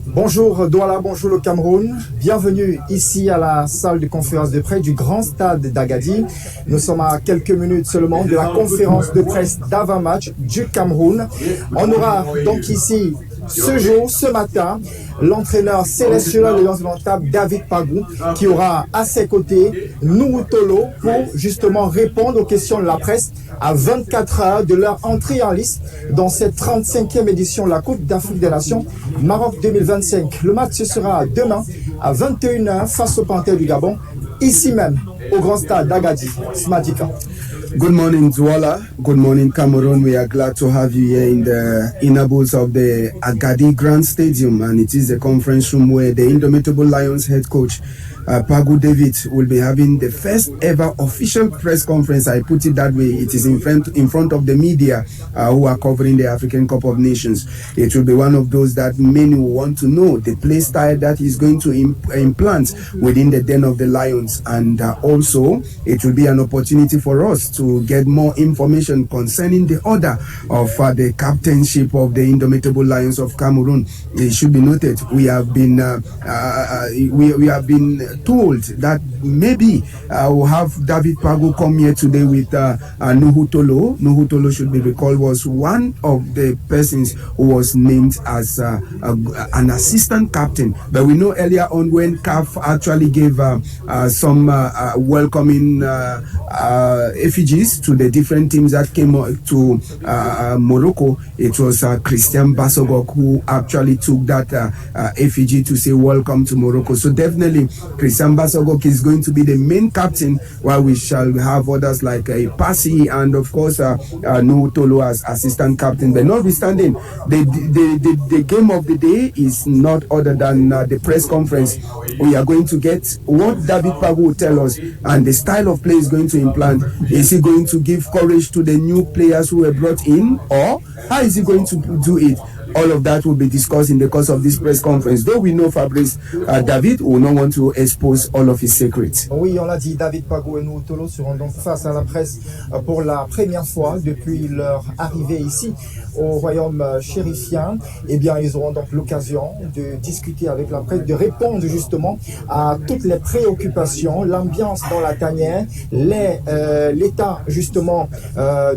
Bonjour Douala, bonjour le Cameroun. Bienvenue ici à la salle de conférence de presse du grand stade d'Agadir. Nous sommes à quelques minutes seulement de la conférence de presse d'avant-match du Cameroun. On aura donc ici ce jour, ce matin, l'entraîneur sélectionneur de l'insurmontable David Pagou qui aura à ses côtés Nuhu Tolo pour justement répondre aux questions de la presse à 24 heures de leur entrée en liste dans cette 35e édition de la Coupe d'Afrique des Nations Maroc 2025. Le match ce sera demain à 21h face au Panthère du Gabon, ici même au grand stade d'Agadir. Smadika. Good morning, Douala. Good morning, Cameroon. We are glad to have you here in the inner booths of the Agadir Grand Stadium, and it is the conference room where the Indomitable Lions head coach Pagou David will be having the first ever official press conference. I put it that way. It is in front of the media who are covering the African Cup of Nations. It will be one of those that many will want to know the play style that he's going to implant within the den of the Lions, and also it will be an opportunity for us to get more information concerning the order of the captainship of the Indomitable Lions of Cameroon. It should be noted we have been told that maybe we'll have David Pagou come here today with Nuhu Tolo. Nuhu Tolo, should be recalled, was one of the persons who was named as an assistant captain. But we know earlier on when CAF actually gave some welcoming effigies to the different teams that came to Morocco, it was Christian Bassogok who actually took that effigy to say welcome to Morocco. So definitely Christian Bassogok is going to be the main captain, while we shall have others like Pasi and of course Nuhu Tolo as assistant captain. But notwithstanding, the game of the day is not other than the press conference. We are going to get what David Pagou will tell us, and the style of play is going to implant. Is he going to give courage to the new players who were brought in, or how is he going to do it? All of that will be discussed in the course of this press conference. Though we know Fabrice David will not want to expose all of his secrets. Oui, on l'a dit, David Pagou et Nuhu Tolo seront donc face à la presse pour la première fois depuis leur arrivée ici au royaume chérifien. Eh bien, ils auront donc l'occasion de discuter avec la presse, de répondre justement à toutes les préoccupations, l'ambiance dans la tanière, l'état justement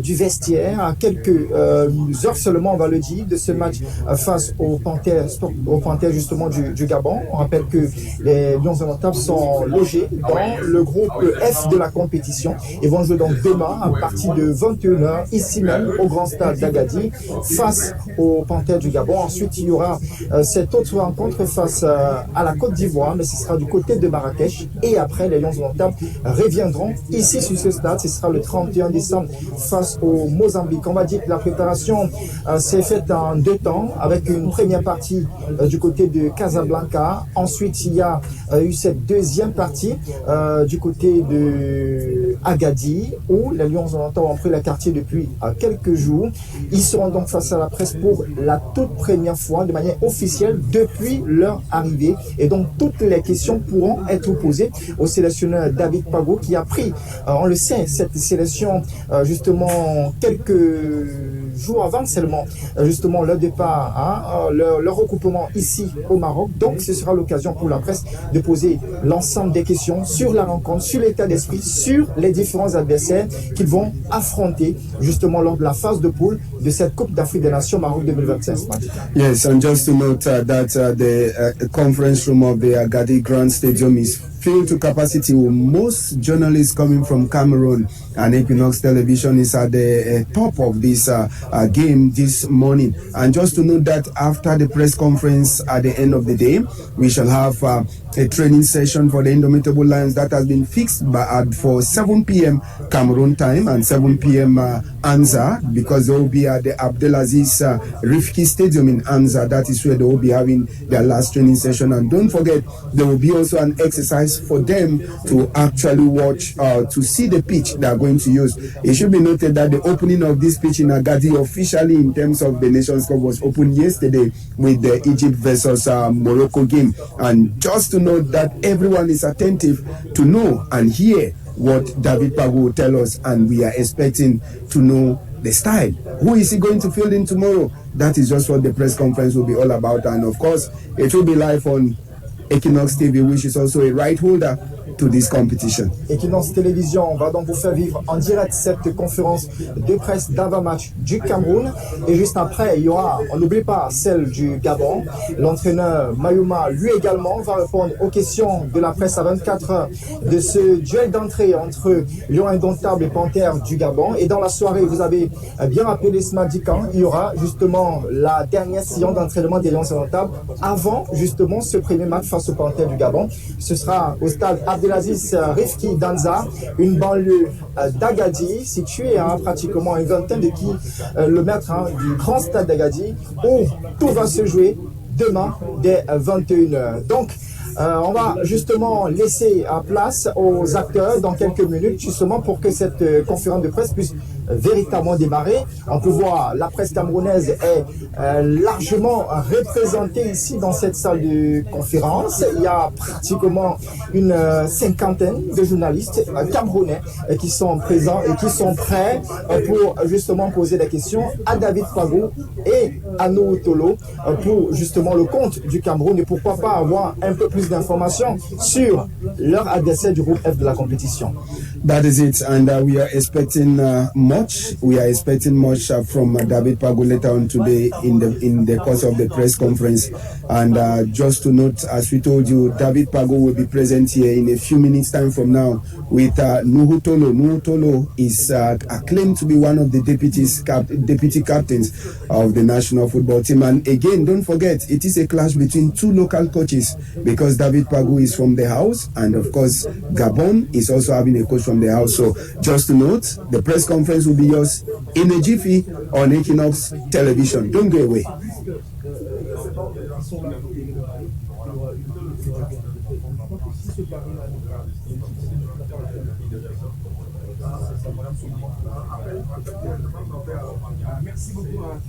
du vestiaire, à quelques heures seulement, on va le dire, de ce match face au Panthère justement du Gabon. On rappelle que les Lions indomptables sont logés dans le groupe F de la compétition et vont jouer donc demain à partir de 21h ici même au grand stade d'Agadir face au Panthère du Gabon. Ensuite, il y aura cette autre rencontre face à la Côte d'Ivoire, mais ce sera du côté de Marrakech. Et après, les Lions indomptables reviendront ici sur ce stade. Ce sera le 31 décembre face au Mozambique. On va dire que la préparation s'est faite en deux temps, avec une première partie du côté de Casablanca. Ensuite, il y a eu cette deuxième partie du côté de Agadir, où les Lions indomptables ont pris le quartier depuis quelques jours. Ils seront donc face à la presse pour la toute première fois, de manière officielle, depuis leur arrivée. Et donc, toutes les questions pourront être posées au sélectionneur David Pagou, qui a pris, on le sait, cette sélection justement quelques jours avant seulement justement le départ, le recoupement ici au Maroc. Donc ce sera l'occasion pour la presse de poser l'ensemble des questions sur la rencontre, sur l'état d'esprit, sur les différents adversaires qu'ils vont affronter justement lors de la phase de poule de cette Coupe d'Afrique des Nations Maroc 2025. Yes, and just to note that the conference room of the Agadir Grand Stadium is filled to capacity with most journalists coming from Cameroon, and Equinox Television is at the top of this game this morning. And just to note that after the press conference at the end of the day, we shall have a training session for the Indomitable Lions that has been fixed for 7 p.m. Cameroon time and 7 p.m. Anza, because they will be at the Abdelaziz Rifki Stadium in Anza. That is where they will be having their last training session. And don't forget, there will be also an exercise for them to actually watch, to see the pitch they are going to use. It should be noted that the opening of this pitch in Agadir officially in terms of the Nations Cup was opened yesterday with the Egypt versus Morocco game. And just to note that everyone is attentive to know and hear what David Pagu will tell us, and we are expecting to know the style. Who is he going to field in tomorrow? That is just what the press conference will be all about. And of course, it will be live on Equinox TV, which is also a right holder to this competition. Equinox Télévision va donc vous faire vivre en direct cette conférence de presse d'avant-match du Cameroun. Et juste après, il y aura, on n'oublie pas, celle du Gabon. L'entraîneur Mayouma, lui également, va répondre aux questions de la presse à 24 heures de ce duel d'entrée entre Lion Indomptable et Panthère du Gabon. Et dans la soirée, vous avez bien rappelé ce mardi quand il y aura justement la dernière séance d'entraînement des Lions Indomptables avant justement ce premier match face au Panthère du Gabon. Ce sera au stade Abdelaziz Rifki Danza, une banlieue d'Agadir, située à pratiquement une vingtaine de kilomètres du grand stade d'Agadir, où tout va se jouer demain dès 21h. Donc, on va justement laisser place aux acteurs dans quelques minutes, justement pour que cette conférence de presse puisse véritablement démarrer. On peut voir la presse camerounaise est largement représentée ici dans cette salle de conférence. Il y a pratiquement une cinquantaine de journalistes camerounais qui sont présents et qui sont prêts pour justement poser des questions à David Pagu et à Nuhu Tolo pour justement le compte du Cameroun et pourquoi pas avoir un peu plus d'informations sur leur adversaire du groupe F de la compétition. That is it, and we are expecting much. We are expecting much from David Pagu later on today in the course of the press conference. And just to note, as we told you, David Pagu will be present here in a few minutes time from now with Nuhu Tolo. Nuhu Tolo is acclaimed to be one of the deputy captains of the national football team. And again, don't forget, it is a clash between two local coaches because David Pagu is from the house, and of course, Gabon is also having a coach from the house. So just to note, the press conference will be yours in a jiffy on Equinox Television. Don't go away. Merci beaucoup à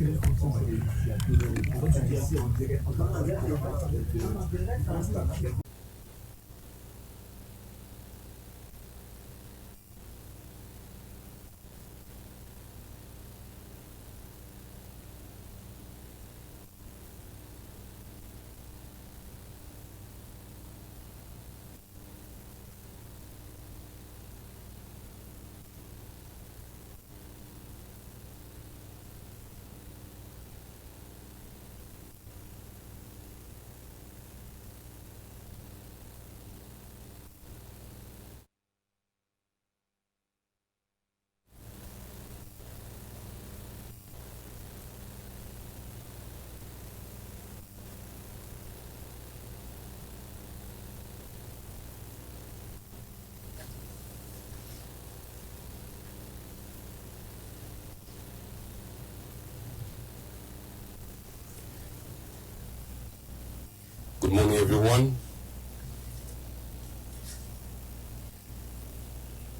Good morning, everyone.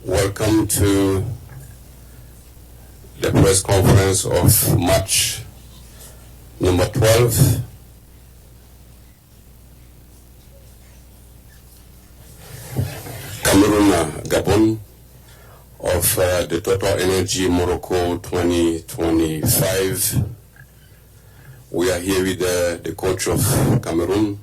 Welcome to the press conference of match number 12. Cameroon, Gabon of the Total Energy Morocco 2025. We are here with the coach of Cameroon,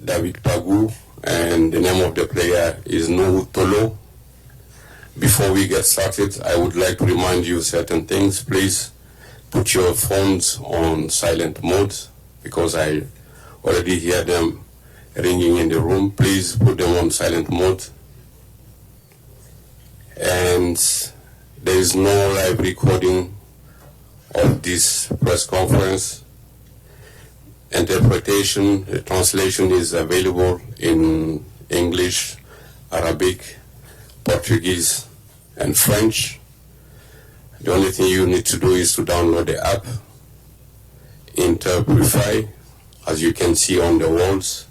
David Pagu, and the name of the player is Nuhu Tolo. Before we get started, I would like to remind you certain things. Please put your phones on silent mode because I already hear them ringing in the room. Please put them on silent mode. And there is no live recording of this press conference. Interpretation, the translation is available in English, Arabic, Portuguese, and French. The only thing you need to do is to download the app, Interprify, as you can see on the walls.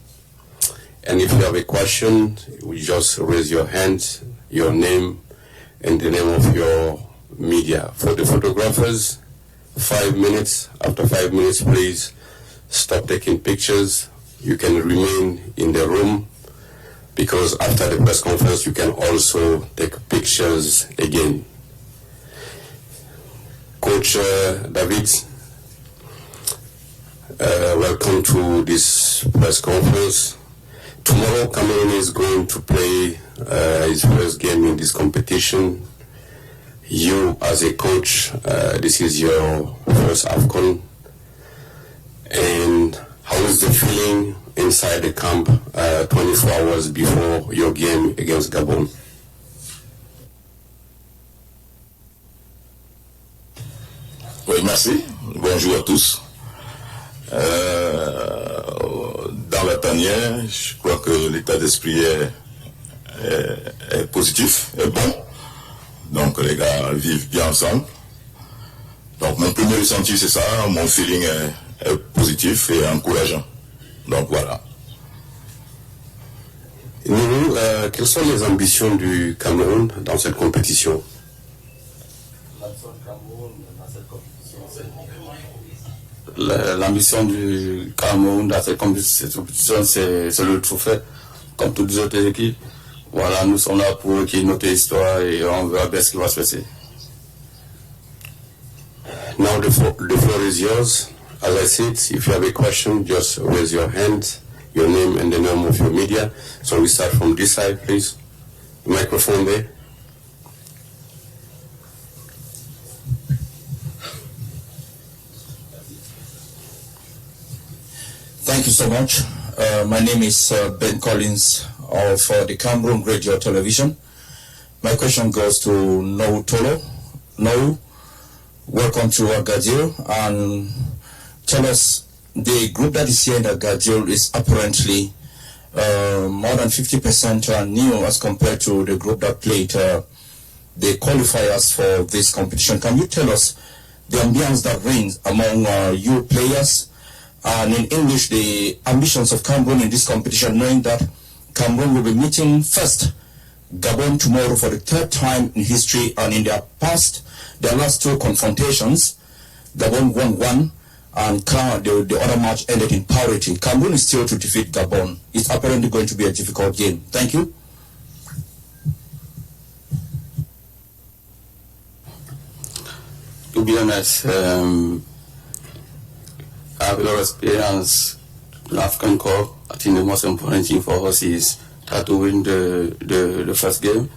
And if you have a question, you just raise your hand, your name, and the name of your media. For the photographers, 5 minutes. After 5 minutes, please stop taking pictures. You can remain in the room because after the press conference you can also take pictures again. Coach David, welcome to this press conference. Tomorrow Cameroon is going to play his first game in this competition. You as a coach, this is your first AFCON. And how is the feeling inside the camp 24 hours before your game against Gabon? Oui, merci. Bonjour à tous. Dans la tanière, je crois que l'état d'esprit est positif, est bon. Donc les gars vivent bien ensemble. Donc mon premier ressenti c'est ça, mon feeling est positif et encourageant. Donc voilà. Nous, quelles sont les ambitions du Cameroun dans cette compétition? L'ambition du Cameroun dans cette compétition, c'est le trophée, comme toutes les autres équipes. Voilà, nous sommes là pour écrire notre histoire et on verra bien ce qui va se passer. Now the floor is yours. As I said, if you have a question, just raise your hand, your name and the name of your media. So we start from this side, please. The microphone there. Thank you so much. My name is Ben Collins of the Cameroon Radio Television. My question goes to Nou Tolo. Nou, welcome to Agadir, and tell us, the group that is here in Agadir is apparently more than 50% new as compared to the group that played the qualifiers for this competition. Can you tell us the ambience that reigns among you players, and in English, the ambitions of Cameroon in this competition, knowing that Cameroon will be meeting first Gabon tomorrow for the third time in history, and in their last two confrontations, Gabon won one, and the other match ended in parity. Cameroon is still to defeat Gabon. It's apparently going to be a difficult game. Thank you. To be honest, I have a lot of experience in African Cup. I think the most important thing for us is try to win the first game.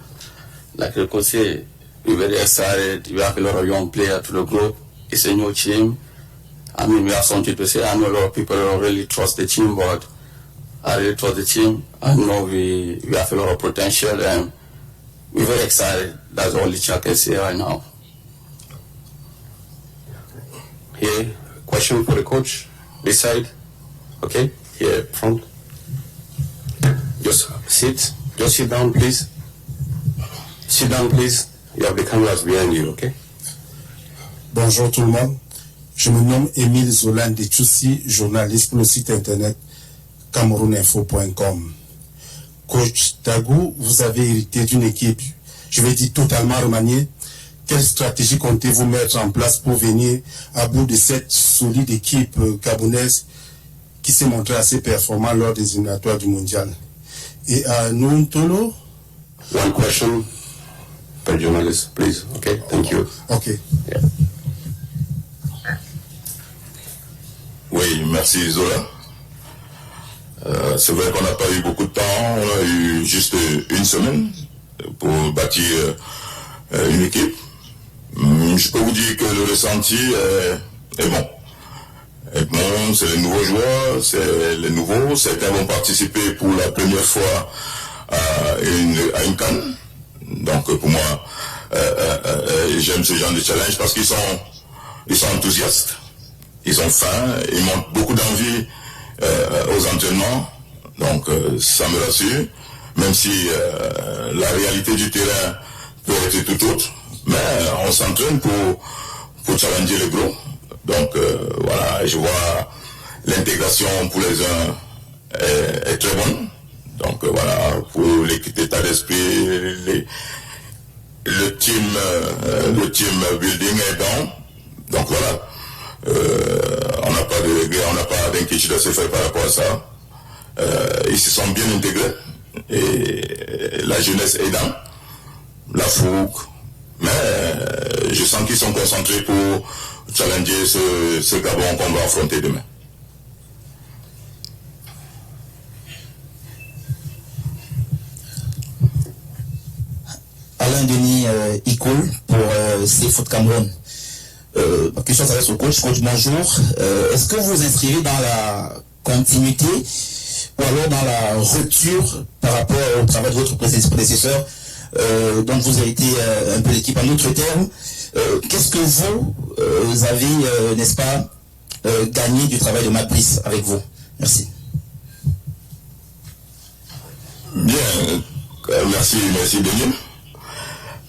Like the coach said, we're very excited. We have a lot of young players to the group. It's a new team. I mean, we have something to say. I know a lot of people don't really trust the team, but I really trust the team. I know we have a lot of potential, and we're very excited. That's all the I can say right now. Here, question for the coach. This side. Okay, here, front. Just sit down, please. Sit down, please. You have the cameras behind you, okay? Bonjour tout le monde. Je me nomme Émile Zolan de Tchoussi, journaliste pour le site internet camerouninfo.com. Coach Dagou, vous avez hérité d'une équipe, je vais dire totalement remaniée. Quelle stratégie comptez-vous mettre en place pour venir à bout de cette solide équipe gabonaise qui s'est montrée assez performante lors des éliminatoires du mondial? Et à Nou Tolo? One question per journalist, please. Okay, thank you. Okay. Yeah. Oui, merci Zola. C'est vrai qu'on n'a pas eu beaucoup de temps, on a eu juste une semaine pour bâtir une équipe. Je peux vous dire que le ressenti est bon. Est bon, c'est les nouveaux joueurs, c'est les nouveaux. Certains vont participer pour la première fois à une CAN. Donc pour moi, j'aime ce genre de challenge parce qu'ils sont enthousiastes. Ils ont faim, ils montrent beaucoup d'envie aux entraînements. Donc ça me rassure, même si la réalité du terrain peut être tout autre. Mais on s'entraîne pour challenger les gros. Donc voilà, je vois l'intégration pour les uns est très bonne. Donc voilà, pour l'état d'esprit, le team building est bon. Donc voilà, on n'a pas de regrets, on n'a pas d'inquiétude à se faire par rapport à ça. Ils se sont bien intégrés. et la jeunesse aidant, la fougue, mais je sens qu'ils sont concentrés pour challenger ce Gabon qu'on va affronter demain. Alain Denis Icole pour CFoot Cameroun. Ma question s'adresse au coach. Coach, bonjour. Est-ce que vous vous inscrivez dans la continuité ou alors dans la rupture par rapport au travail de votre prédécesseur dont vous avez été un peu l'équipe? En d'autres termes, qu'est-ce que vous avez, n'est-ce pas, gagné du travail de Matt Brice avec vous? Merci. Bien, merci Denis.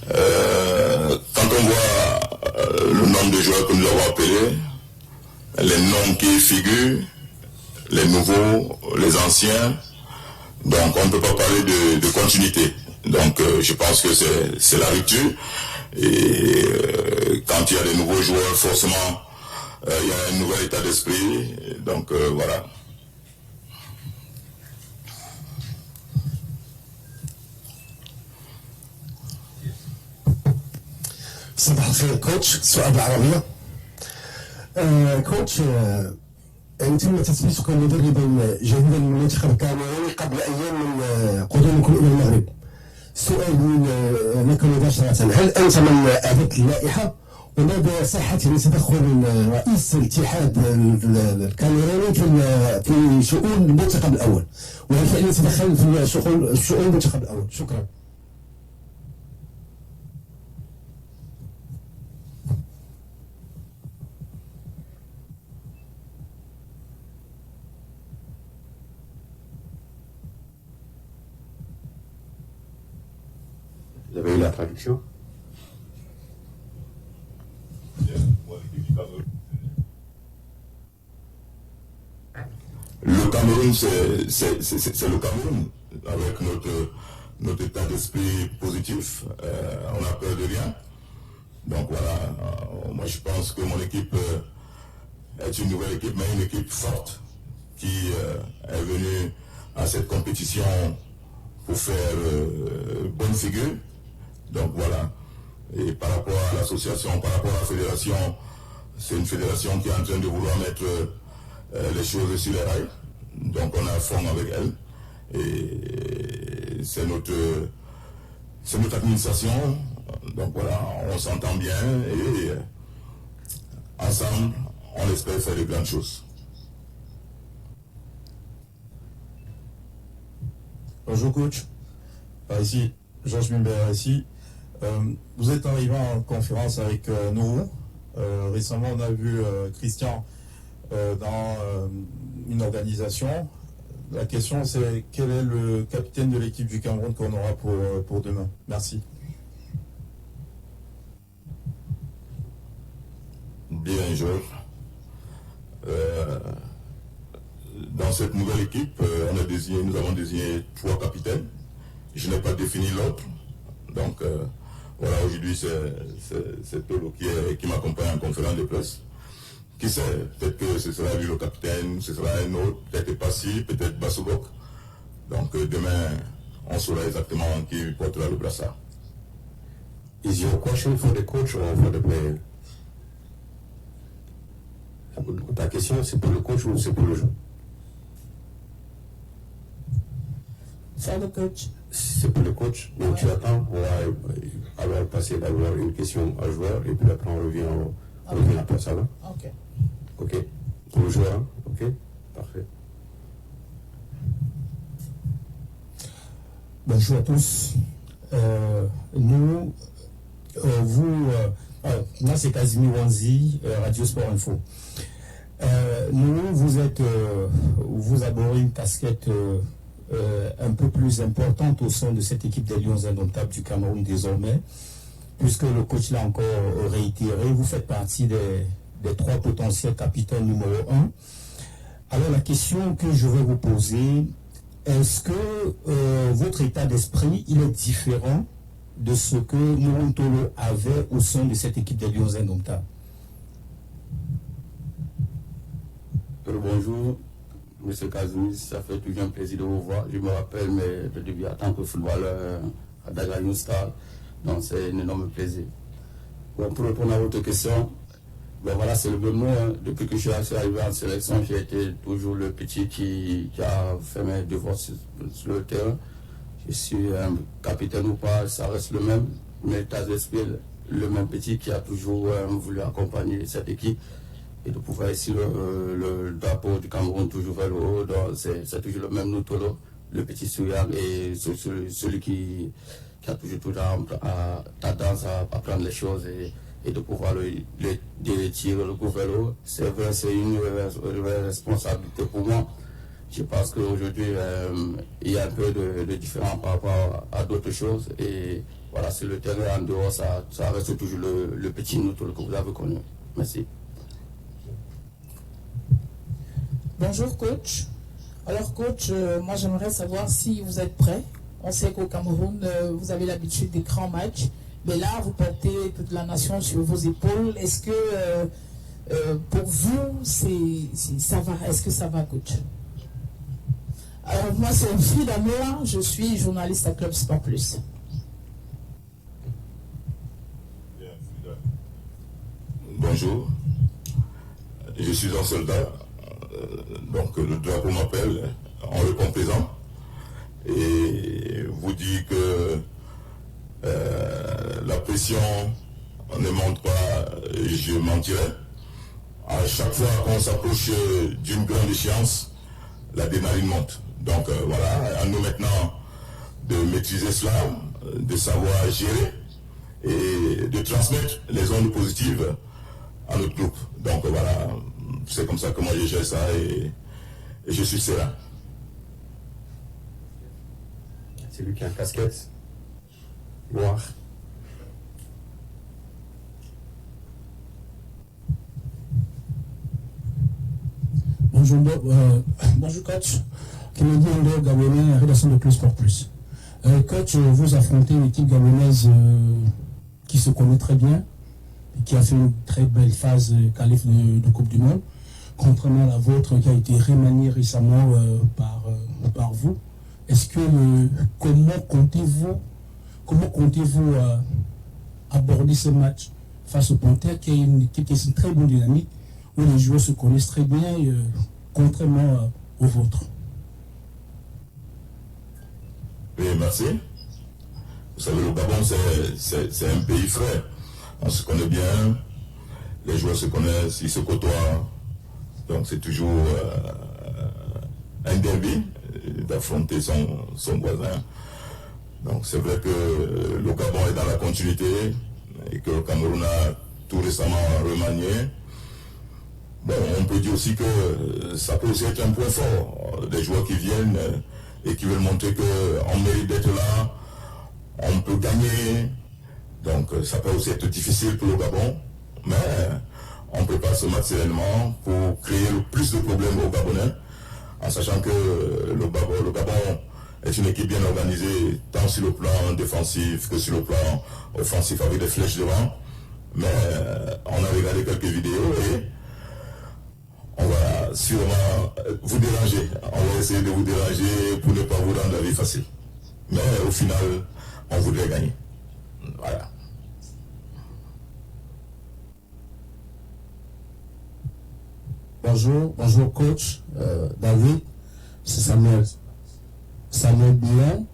Quand on voit le nombre de joueurs que nous avons appelés, les noms qui figurent, les nouveaux, les anciens, donc on ne peut pas parler de continuité. Donc je pense que c'est la rupture. Et quand il y a des nouveaux joueurs, forcément, il y a un nouvel état d'esprit. Donc voilà. صباح الخير كوتش. سؤال بالعربية. كوتش، تم تثبيتك مدربا جديدا للمنتخب الكاميروني قبل ايام من قدومكم الى المغرب. سؤالي لك مباشرة، هل انت من اعدت اللائحة؟ ومدى صحة تدخل رئيس الاتحاد الكاميروني في شؤون المنتخب الاول؟ وهل فعلا تدخل في شؤون المنتخب الاول؟ شكرا. Vous avez eu la traduction? Le Cameroun, c'est le Cameroun, avec notre état d'esprit positif. On n'a peur de rien. Donc voilà, moi je pense que mon équipe est une nouvelle équipe, mais une équipe forte qui est venue à cette compétition pour faire bonne figure. Donc voilà. Et par rapport à l'association, par rapport à la fédération, c'est une fédération qui est en train de vouloir mettre les choses sur les rails. Donc on est à fond avec elle. Et c'est notre administration. Donc voilà, on s'entend bien et ensemble, on espère faire de grandes choses. Bonjour coach. Ici, Georges Mimber ici. Vous êtes arrivé en conférence avec nous. Récemment, on a vu Christian dans une organisation. La question, c'est quel est le capitaine de l'équipe du Cameroun qu'on aura pour demain? Merci. Bien, Georges. Dans cette nouvelle équipe, nous avons désigné 3 capitaines. Je n'ai pas défini l'autre. Donc, voilà, aujourd'hui, c'est Tolo qui m'accompagne en conférence de presse. Qui sait, peut-être que ce sera lui le capitaine, ce sera un autre, peut-être Passi, peut-être Basobok. Donc, demain, on saura exactement qui portera le brassard. Is your question for the coach or for the player? Ta question, c'est pour le coach ou c'est pour le jeu? For the coach. C'est pour le coach. Donc tu attends, on va alors passer d'abord une question à joueur et puis après on revient après ça va? Ok. Ok. Pour le joueur, hein? Ok. Parfait. Bonjour à tous. Moi c'est Kazimi Wanzi, Radio Sport Info. Vous abordez une casquette un peu plus importante au sein de cette équipe des Lions Indomptables du Cameroun désormais, puisque le coach l'a encore réitéré, vous faites partie des 3 potentiels capitaines numéro 1. Alors la question que je vais vous poser, est-ce que votre état d'esprit il est différent de ce que Nouhou Tolo avait au sein de cette équipe des Lions Indomptables? Bonjour, M. Kazumi, ça fait toujours un plaisir de vous voir. Je me rappelle mes débuts en tant que footballeur à Dakar Young Star, donc c'est un énorme plaisir. Bon, pour répondre à votre question, ben voilà, c'est le même mot. Hein. Depuis que je suis arrivé en sélection, j'ai été toujours le petit qui a fait mes devoirs sur le terrain. Je suis un capitaine ou pas, ça reste le même. Mais l'état d'esprit, le même petit qui a toujours voulu accompagner cette équipe et de pouvoir ici le drapeau du Cameroun toujours vers le haut. C'est toujours le même Noutolo, le petit Souyang et celui qui a toujours tendance à prendre les choses et de pouvoir le tirer le coup vers le haut. C'est vrai, c'est une responsabilité pour moi. Je pense qu'aujourd'hui, il y a un peu de différent par rapport à d'autres choses. Et voilà, sur le terrain, en dehors, ça reste toujours le petit Noutolo que vous avez connu. Merci. Bonjour coach. Alors coach, moi j'aimerais savoir si vous êtes prêt. On sait qu'au Cameroun, vous avez l'habitude des grands matchs. Mais là, vous portez toute la nation sur vos épaules. Est-ce que pour vous, ça va? Est-ce que ça va, coach? Alors, moi, c'est une fille d'amour. Je suis journaliste à Club Sport Plus. Bonjour. Je suis un soldat. Donc, le drapeau m'appelle en le complaisant. Et vous dit que la pression ne monte pas, je mentirais. À chaque fois qu'on s'approche d'une grande échéance, l'adrénaline monte. Donc voilà, à nous maintenant de maîtriser cela, de savoir gérer et de transmettre les ondes positives à notre groupe. Donc voilà, c'est comme ça que moi je gère ça et je suis serein. C'est lui qui a une casquette noire. Bonjour, bonjour coach. Kennedy Ndo, Gabonais, rédaction de Club Sport Plus. Coach, vous affrontez une équipe gabonaise qui se connaît très bien et qui a fait une très belle phase qualif de Coupe du Monde, contrairement à la vôtre qui a été remaniée récemment par vous. Est-ce que comment comptez-vous aborder ce match face au Panthère, qui est une équipe qui est une très bonne dynamique, où les joueurs se connaissent très bien, contrairement au vôtre? Oui, merci. Vous savez, le Gabon, c'est un pays frère. On se connaît bien, les joueurs se connaissent, ils se côtoient. Donc c'est toujours un derby d'affronter son voisin. Donc c'est vrai que le Gabon est dans la continuité et que le Cameroun a tout récemment remanié. Bon, on peut dire aussi que ça peut aussi être un point fort. Des joueurs qui viennent et qui veulent montrer qu'on mérite d'être là, on peut gagner. Donc ça peut aussi être difficile pour le Gabon, mais on prépare ce match sereinement pour créer le plus de problèmes aux Gabonais, en sachant que le Gabon est une équipe bien organisée, tant sur le plan défensif que sur le plan offensif, avec des flèches devant. Mais on a regardé quelques vidéos et on va sûrement vous déranger. On va essayer de vous déranger pour ne pas vous rendre la vie facile. Mais au final, on voudrait gagner. Voilà. Bonjour coach David, c'est Samuel Bion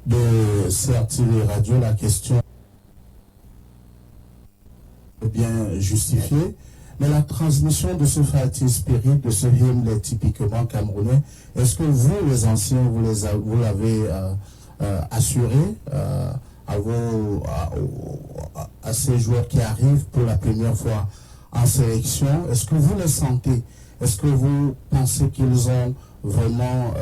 de CRTV Radio. La question est bien justifiée, mais la transmission de ce fighting spirit, de ce hymne typiquement camerounais, est-ce que vous, les anciens, vous l'avez assuré à ces joueurs qui arrivent pour la première fois en sélection? Est-ce que vous les sentez? Est-ce que vous pensez qu'ils ont vraiment,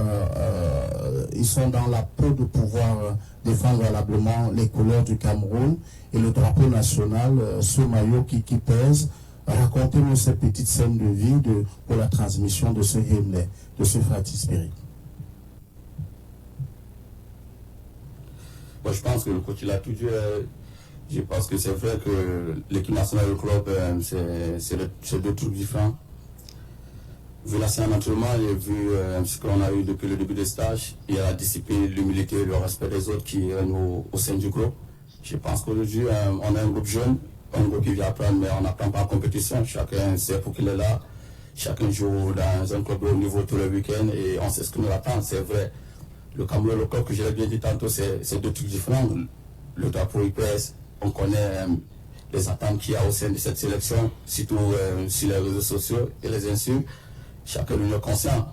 ils sont dans la peau de pouvoir défendre valablement les couleurs du Cameroun et le drapeau national, ce maillot qui pèse? Racontez-nous cette petite scène de vie pour la transmission de ce hymne, de ce fighting spirit. Moi, je pense que le coach, il a tout dit. Je pense que c'est vrai que l'équipe nationale et le club, c'est deux trucs différents. vu la séance d'entraînement et vu ce qu'on a eu depuis le début des stages, il y a la discipline, l'humilité et le respect des autres qui règnent au sein du groupe. Je pense qu'aujourd'hui, on a un groupe jeune, un groupe qui vient apprendre, mais on n'apprend pas en compétition. Chacun sait pour qu'il est là. Chacun joue dans un club de haut niveau tous les week-ends et on sait ce que nous attend. C'est vrai. Le Cameroun, le club que je l'ai bien dit tantôt, c'est deux trucs différents. Le drapeau IPS, on connaît les attentes qu'il y a au sein de cette sélection, surtout sur les réseaux sociaux et les insultes. Chacun en est conscient.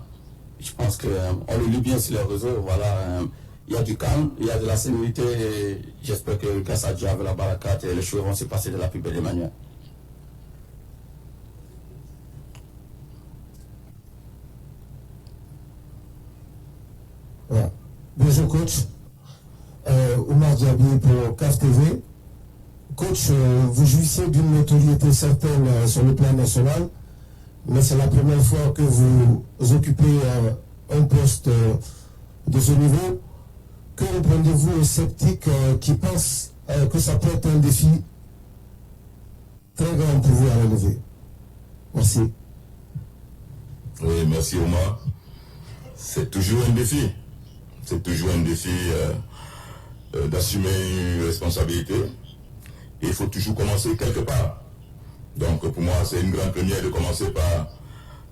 Je pense qu'on le lit bien sur les réseaux. Voilà, il y a du calme, il y a de la sérénité et j'espère que grâce à Dieu, avec la barakate, les choses vont se passer de la plus belle manière. Voilà. Bonjour coach, Oumar Diaby pour CAF TV. Coach, vous jouissez d'une notoriété certaine sur le plan national, mais c'est la première fois que vous occupez un poste de ce niveau. Que répondez-vous aux sceptiques qui pensent que ça peut être un défi très grand pour vous à relever? Merci. Oui, merci Omar. C'est toujours un défi. C'est toujours un défi d'assumer une responsabilité. Et il faut toujours commencer quelque part. Donc pour moi, c'est une grande première de commencer par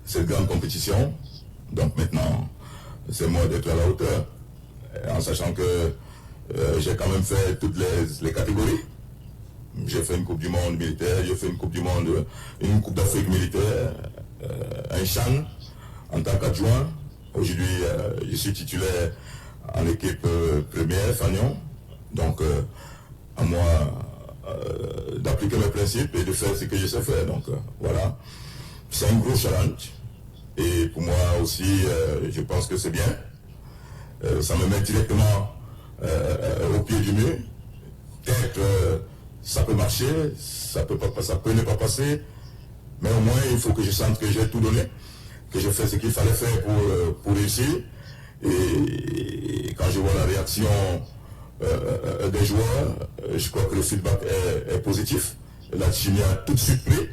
cette grande compétition. Donc maintenant, c'est moi d'être à la hauteur. En sachant que j'ai quand même fait toutes les catégories. J'ai fait une Coupe du Monde militaire, j'ai fait une Coupe du Monde, une Coupe d'Afrique militaire, un CHAN en tant qu'adjoint. Aujourd'hui, je suis titulaire en équipe première, Fagnon. Donc, à moi d'appliquer mes principes et de faire ce que je sais faire. Donc, voilà. C'est un gros challenge. Et pour moi aussi, je pense que c'est bien. Ça me met directement au pied du mur. Peut-être ça peut marcher, ça peut ne pas passer, mais au moins il faut que je sente que j'ai tout donné, que je fais ce qu'il fallait faire pour réussir. Et quand je vois la réaction des joueurs, je crois que le feedback est positif. La chimie a tout de suite pris.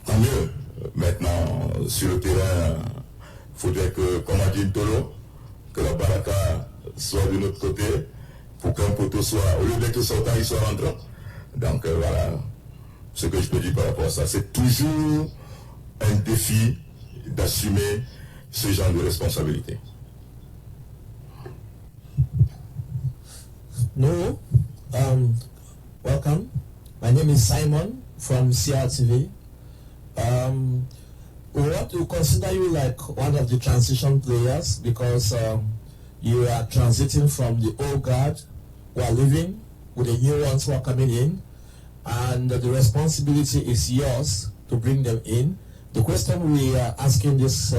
Tant mieux. Maintenant, sur le terrain, il faudrait que, comme a dit Ntolo, que la baraka soit de notre côté pour qu'un poteau soit, au lieu d'être sortant, il soit rentrant. Donc voilà ce que je peux dire par rapport à ça. C'est toujours un défi d'assumer ce genre de responsabilité. No, welcome. My name is Simon from CRTV. We want to consider you like one of the transition players because you are transiting from the old guard who are leaving with the new ones who are coming in, and the responsibility is yours to bring them in. The question we are asking this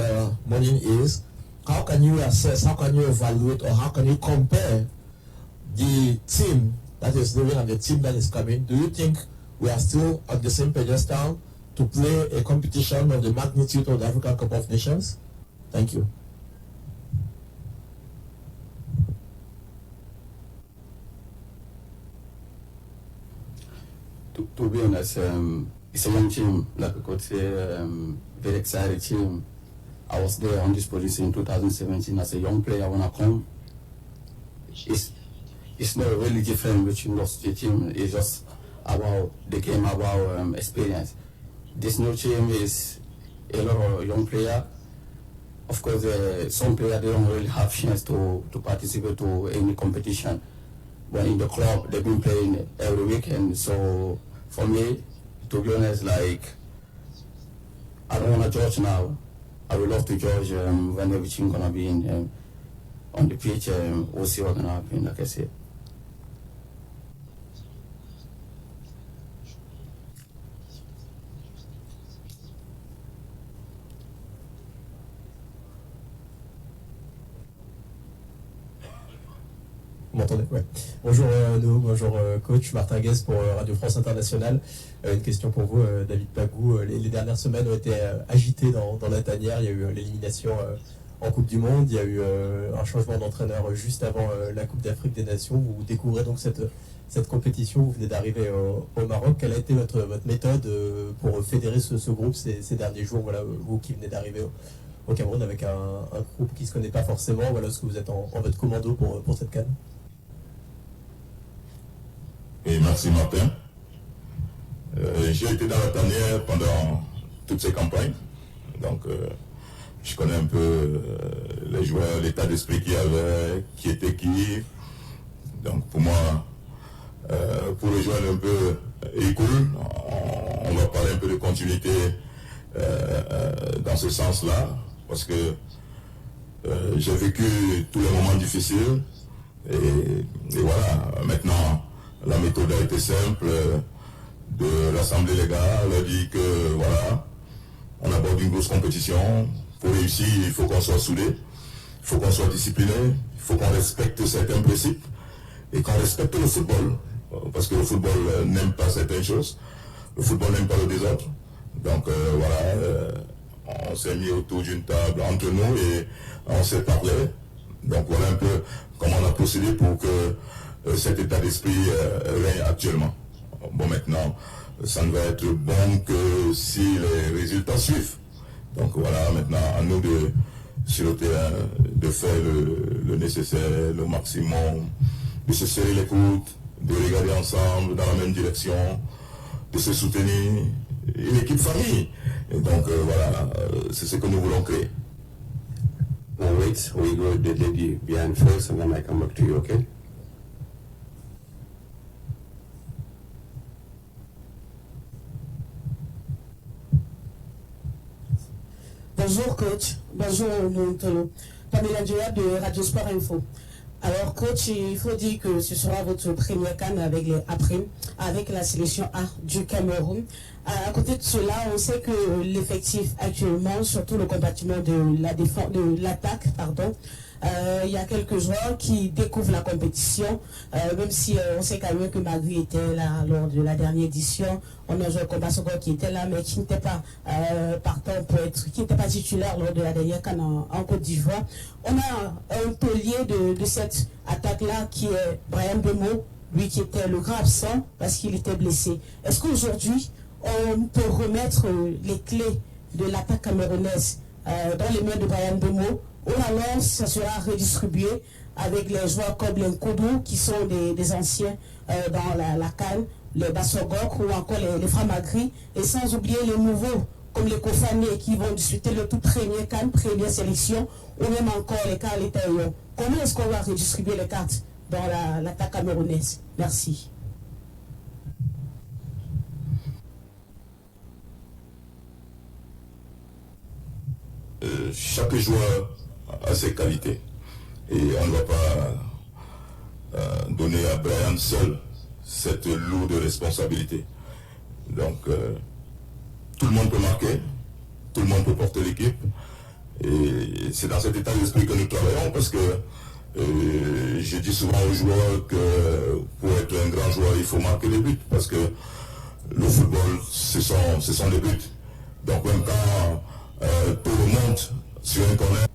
morning is, how can you assess, how can you evaluate, or how can you compare the team that is leaving and the team that is coming? Do you think we are still at the same pedestal to play a competition of the magnitude of the African Cup of Nations? Thank you. To be honest, it's a young team, like I could say, very excited team. I was there on this position in 2017 as a young player when I come. It's not really different between those two teams. It's just about the game, about experience. This new team is a lot of young players. Of course, some players they don't really have chance to participate to any competition. But in the club, they've been playing every weekend. So for me, to be honest, like I don't want to judge now. I would love to judge when everything gonna be in on the pitch. We'll see what's gonna happen. Like I said. Vous m'entendez? Ouais. Bonjour nous, bonjour coach Martin Guez pour Radio France Internationale. Une question pour vous, David Pagou. Les dernières semaines ont été agitées dans la tanière. Il y a eu l'élimination en Coupe du Monde. Il y a eu un changement d'entraîneur juste avant la Coupe d'Afrique des Nations. Vous découvrez donc cette compétition. Vous venez d'arriver au Maroc. Quelle a été votre méthode pour fédérer ce groupe ces derniers jours? Voilà, vous qui venez d'arriver au Cameroun avec un groupe qui ne se connaît pas forcément? Voilà, est-ce que vous êtes en votre commando pour cette CAN? Et merci Martin. J'ai été dans la tanière pendant toutes ces campagnes, donc je connais un peu les joueurs, l'état d'esprit qu'il y avait, qui était qui. Donc pour moi, pour rejoindre un peu Ecool, on va parler un peu de continuité dans ce sens-là, parce que j'ai vécu tous les moments difficiles et voilà, maintenant la méthode a été simple de rassembler les gars, leur dire que voilà, on aborde une grosse compétition. Pour réussir, il faut qu'on soit soudé, il faut qu'on soit discipliné, il faut qu'on respecte certains principes et qu'on respecte le football. Parce que le football n'aime pas certaines choses, le football n'aime pas le désordre. Donc voilà, on s'est mis autour d'une table entre nous et on s'est parlé. Donc voilà un peu comment on a procédé pour que cet état d'esprit règne actuellement. Bon, maintenant, ça ne va être bon que si les résultats suivent. Donc voilà, maintenant, à nous sur le terrain, de faire le nécessaire, le maximum, de se serrer les coudes, de regarder ensemble dans la même direction, de se soutenir, une équipe famille. Et donc voilà, c'est ce que nous voulons créer. We'll wait, we go the lady behind first and then I come back to you, okay? Bonjour coach, bonjour Noutolo. Pamela Joya de Radio Sport Info. Alors coach, il faut dire que ce sera votre première CAN avec les A-Prime, avec la sélection A du Cameroun. À côté de cela, on sait que l'effectif actuellement, surtout le compartiment de la défense, de l'attaque, il y a quelques joueurs qui découvrent la compétition, même si on sait quand même que Magri était là lors de la dernière édition. On a un joueur comme Bassogo qui était là, mais qui n'était pas partant qui n'était pas titulaire lors de la dernière CAN en Côte d'Ivoire. On a un taulier de cette attaque-là qui est Bryan Mbeumo, lui qui était le grand absent parce qu'il était blessé. Est-ce qu'aujourd'hui, on peut remettre les clés de l'attaque camerounaise dans les mains de Bryan Mbeumo, ou alors ça sera redistribué avec les joueurs comme les Nkoudou qui sont des anciens dans la CAN, les Bassogok ou encore les frères Magri, et sans oublier les nouveaux comme les Kofané qui vont disputer le tout premier CAN, première sélection, ou même encore les Carl Taillon. Comment est-ce qu'on va redistribuer les cartes dans l'attaque camerounaise? Merci. Chaque joueur a ses qualités et on ne va pas donner à Bryan seul cette lourde responsabilité. Donc tout le monde peut marquer, tout le monde peut porter l'équipe et c'est dans cet état d'esprit que nous travaillons parce que je dis souvent aux joueurs que pour être un grand joueur il faut marquer les buts parce que le football ce sont des buts. Donc même quand tout remonte sur un corner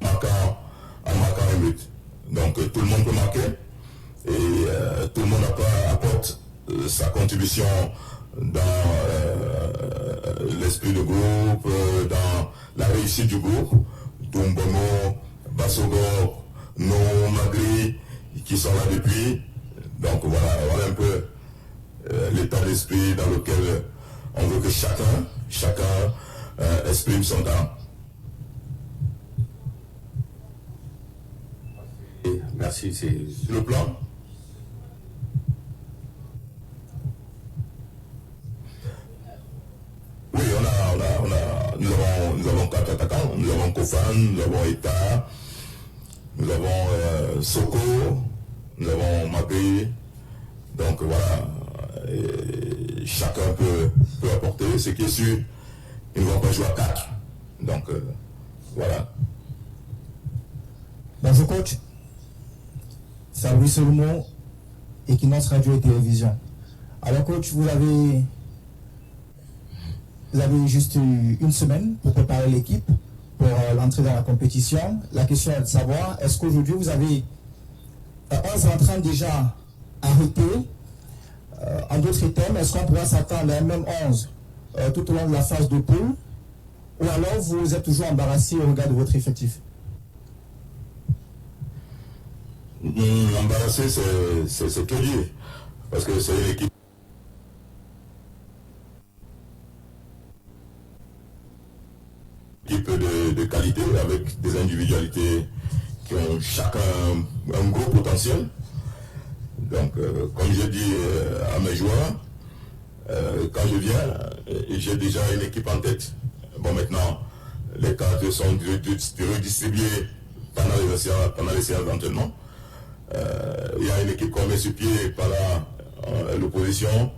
en marquant un but. Donc tout le monde peut marquer et tout le monde apporte sa contribution dans l'esprit du groupe, dans la réussite du groupe. Dumbono, Bassogor, No, Magri, qui sont là depuis. Donc voilà un peu l'état d'esprit dans lequel on veut que chacun exprime son talent. Merci, c'est le plan. Oui, nous avons 4 attaquants, nous avons Kofan, nous avons Eta, nous avons Soko, nous avons Magri. Donc voilà, et chacun peut apporter. Ce qui est sûr, ils ne vont pas jouer à 4. Donc voilà. Bonjour coach. Fabrice Solomon, Equinox Radio et Télévision. Alors coach, vous avez juste une semaine pour préparer l'équipe pour l'entrée dans la compétition. La question est de savoir, est-ce qu'aujourd'hui vous avez 11 entrants déjà arrêtés? En d'autres termes, est-ce qu'on pourra s'attendre à un même 11 tout au long de la phase de poule? ou alors vous êtes toujours embarrassé au regard de votre effectif? Embarrassé, c'est tout dire. Parce que c'est une équipe de qualité avec des individualités qui ont chacun un gros potentiel. Donc, comme je dis à mes joueurs, quand je viens, j'ai déjà une équipe en tête. Bon, maintenant, les cartes sont redistribuées pendant les séances d'entraînement. Il y a une équipe qu'on met sur pied par l'opposition.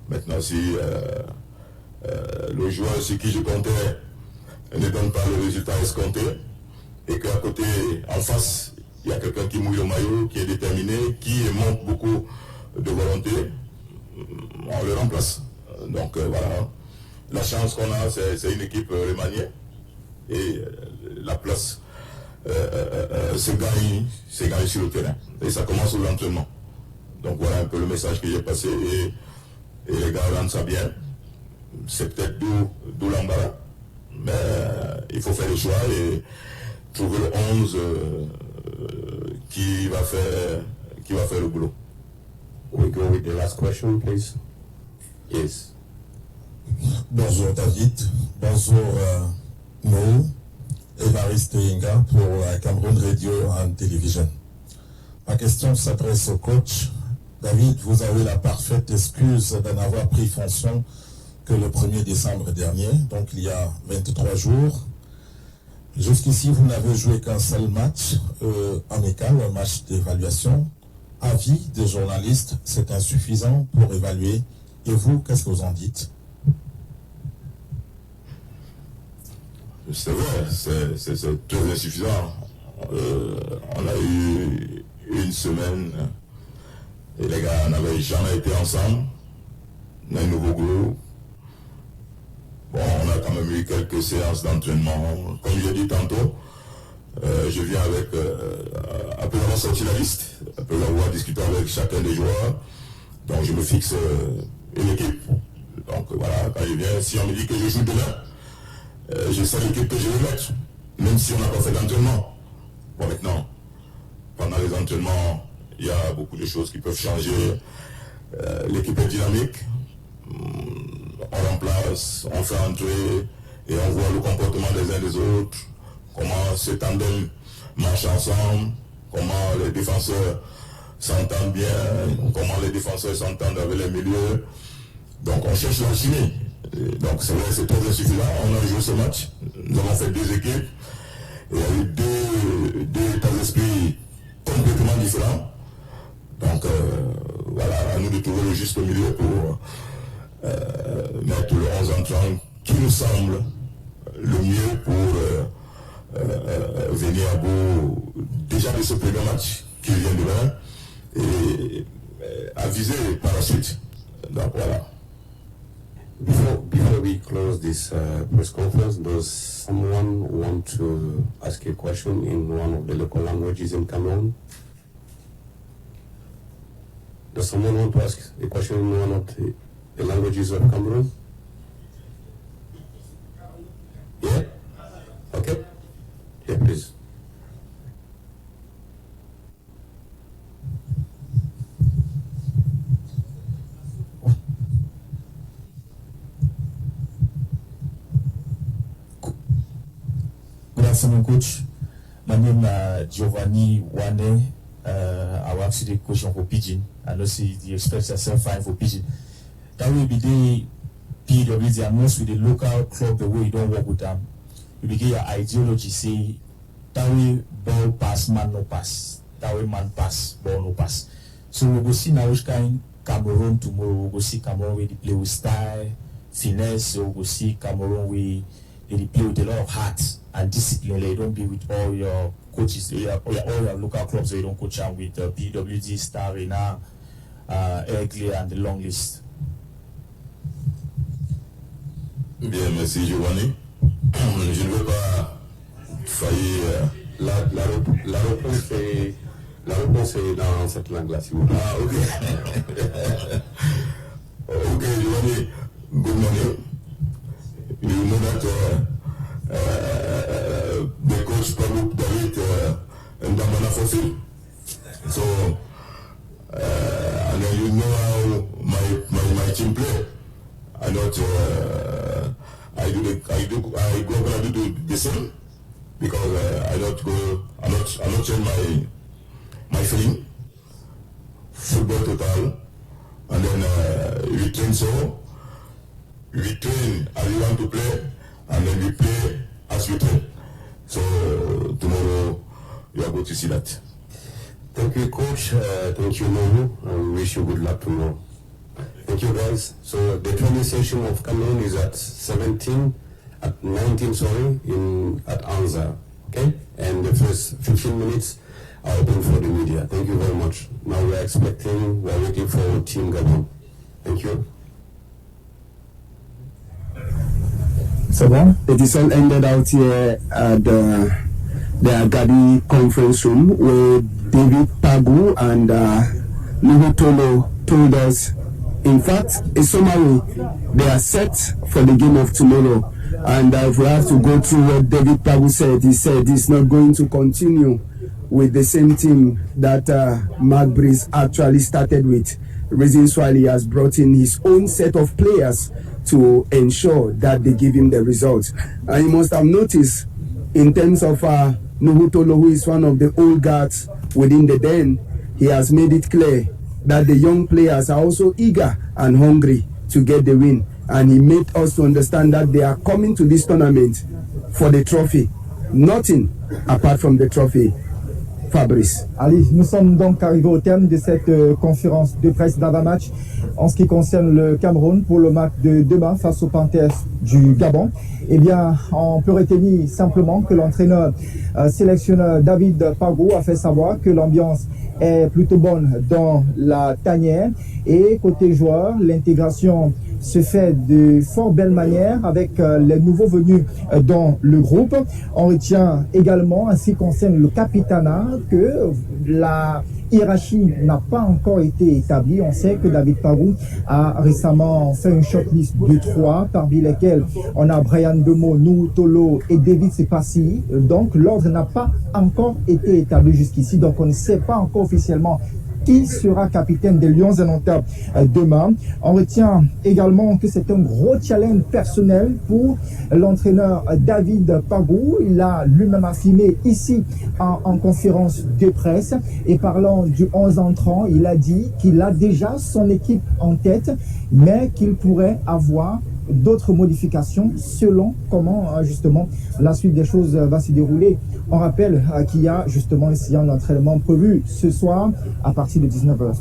Maintenant, si le joueur sur qui je comptais ne donne pas le résultat escompté, et qu'à côté, en face, il y a quelqu'un qui mouille le maillot, qui est déterminé, qui montre beaucoup de volonté, on le remplace. Donc voilà, la chance qu'on a, c'est une équipe remaniée, et la place se gagne sur le terrain. Et ça commence au l'entraînement. Donc voilà un peu le message que j'ai passé, et les gars rendent ça bien. C'est peut-être d'où l'embarras, mais il faut faire le choix et trouver le 11 qui va faire le boulot. We go with the last question, please. Yes. Bonjour David, bonjour Mo, Évariste Inga pour Cameroun Radio and Television. Ma question s'adresse au coach. David, vous avez la parfaite excuse d'en avoir pris fonction que le 1er décembre dernier, donc il y a 23 jours. Jusqu'ici, vous n'avez joué qu'un seul match amical, un match d'évaluation. Avis des journalistes, c'est insuffisant pour évaluer. Et vous, qu'est-ce que vous en dites? C'est vrai, c'est très insuffisant. On a eu une semaine et les gars n'avaient jamais été ensemble. On a un nouveau groupe. Bon, on a quand même eu quelques séances d'entraînement. Comme je l'ai dit tantôt, je viens après avoir sorti la liste, après avoir discuté avec chacun des joueurs. Donc je me fixe une équipe. Donc voilà, quand je viens, si on me dit que je joue demain, je sais l'équipe que je vais mettre, même si on n'a pas fait d'entraînement. Bon, maintenant, pendant les entraînements, il y a beaucoup de choses qui peuvent changer. L'équipe est dynamique. On remplace, on fait entrer et on voit le comportement des uns des autres, comment ce tandem marche ensemble, comment les défenseurs s'entendent bien, comment les défenseurs s'entendent avec les milieux. Donc on cherche la chimie. Donc c'est vrai, c'est très insuffisant. On a joué ce match, nous avons fait 2 équipes, et il y a eu deux états d'esprit complètement différents. Donc voilà, à nous de trouver le juste milieu pour mettre le 11 entrant qui nous semble le mieux pour venir à bout déjà de ce premier match qui vient demain et à viser par la suite. Donc voilà. Before we close this press conference, does someone want to ask a question in one of the local languages in Cameroon? Does someone want to ask a question in one of the languages of Cameroon? Yeah? Okay. Yeah, please. Good afternoon, Coach. My name is Giovanni Wane. I will actually coach for Pidgin. I know see the expect yourself fine for Pidgin. That will be the PWD and most with the local club the way you don't work with them. You begin your ideology say that way ball pass, man no pass. That way man pass, ball no pass. So we go see now which kind Cameroon tomorrow. We go see Cameroon where they play with style, finesse. So we go see Cameroon where they play with a lot of heart and discipline. They don't be with all your coaches, all your local clubs. So you don't coach them with PWD, Star Arena, Aigle and the long list. Bien, merci Giovanni. Je ne veux pas faillir. La réponse est dans cette langue-là, si vous voulez. Ah, ok. Ok, Giovanni, good morning. You know that team play. I not I gonna do the same because I not change my feeling. Football total, and then we train as we want to play, and then we play as we train. So tomorrow you are going to see that. Thank you, coach. Thank you, Nobu. We wish you good luck tomorrow. Thank you, guys. So the training session of Cameroon is at 19, at Anza. Okay, and the first 15 minutes are open for the media. Thank you very much. Now we are waiting for Team Gabon. Thank you. So it is all ended out here at the Agadi conference room where David Pagu and Nuhu Tolo told us, in fact, in summary, they are set for the game of tomorrow. And if we have to go through what David Pagu said, he said he's not going to continue with the same team that Mark Breeze actually started with. Reasons why he has brought in his own set of players to ensure that they give him the results. And you must have noticed, in terms of Nuhu Tolo, who is one of the old guards within the den, he has made it clear that the young players are also eager and hungry to get the win. And he made us to understand that they are coming to this tournament for the trophy. Nothing apart from the trophy. Fabrice. Allez, nous sommes donc arrivés au terme de cette conférence de presse d'avant-match en ce qui concerne le Cameroun pour le match de demain face aux Panthers du Gabon. Eh bien, on peut retenir simplement que l'entraîneur sélectionneur David Pagu a fait savoir que l'ambiance est plutôt bonne dans la tanière et côté joueur, l'intégration se fait de fort belle manière avec les nouveaux venus dans le groupe. On retient également, en ce qui concerne le capitanat, que la hiérarchie n'a pas encore été établie. On sait que David Pagu a récemment fait une shortlist de 3, parmi lesquels on a Brian Demo, Nuhu Tolo et David Sepassi. Donc l'ordre n'a pas encore été établi jusqu'ici. Donc on ne sait pas encore officiellement qui sera capitaine des Lions indomptables demain. On retient également que c'est un gros challenge personnel pour l'entraîneur David Pagu. Il a lui-même affirmé ici en conférence de presse et parlant du 11 entrant, il a dit qu'il a déjà son équipe en tête, mais qu'il pourrait avoir d'autres modifications selon comment justement la suite des choses va se dérouler. On rappelle qu'il y a justement une séance d'entraînement prévue ce soir à partir de 19h.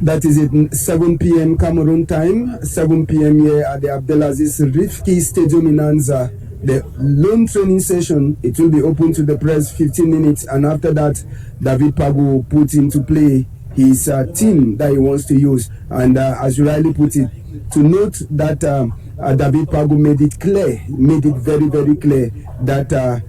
That is it, 7 p.m. Cameroon time, 7 p.m. here at the Abdelaziz Rifki Stadium in Anza. The lone training session, it will be open to the press 15 minutes, and after that, David Pagu put into play his team that he wants to use. And as you rightly put it, to note that David Pagu made it clear, made it very, very clear that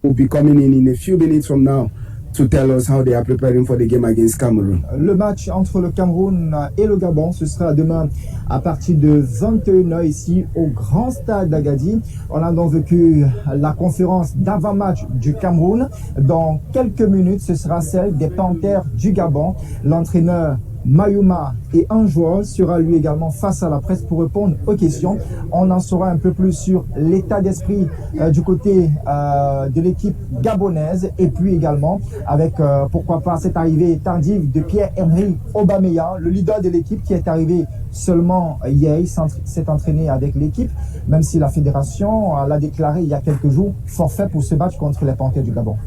will be coming in a few minutes from now to tell us how they are preparing for the game against Cameroon. Le match entre le Cameroun et le Gabon, ce sera demain à partir de 21h ici au Grand Stade d'Agadi. On a donc vécu la conférence d'avant-match du Cameroun. Dans quelques minutes, ce sera celle des Panthers du Gabon. L'entraîneur Mayuma et un joueur sera lui également face à la presse pour répondre aux questions. On en saura un peu plus sur l'état d'esprit du côté de l'équipe gabonaise et puis également avec pourquoi pas cette arrivée tardive de Pierre-Emerick Aubameyang, le leader de l'équipe qui est arrivé seulement hier. Il s'est entraîné avec l'équipe, même si la fédération l'a déclaré il y a quelques jours forfait pour ce match contre les Panthers du Gabon.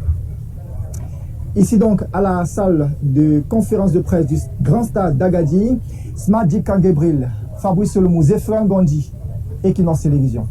Ici donc à la salle de conférence de presse du Grand Stade d'Agadi, Smadji Kangebril, Fabrice Solomou, Zéphrin Gondi, Equinox Télévision.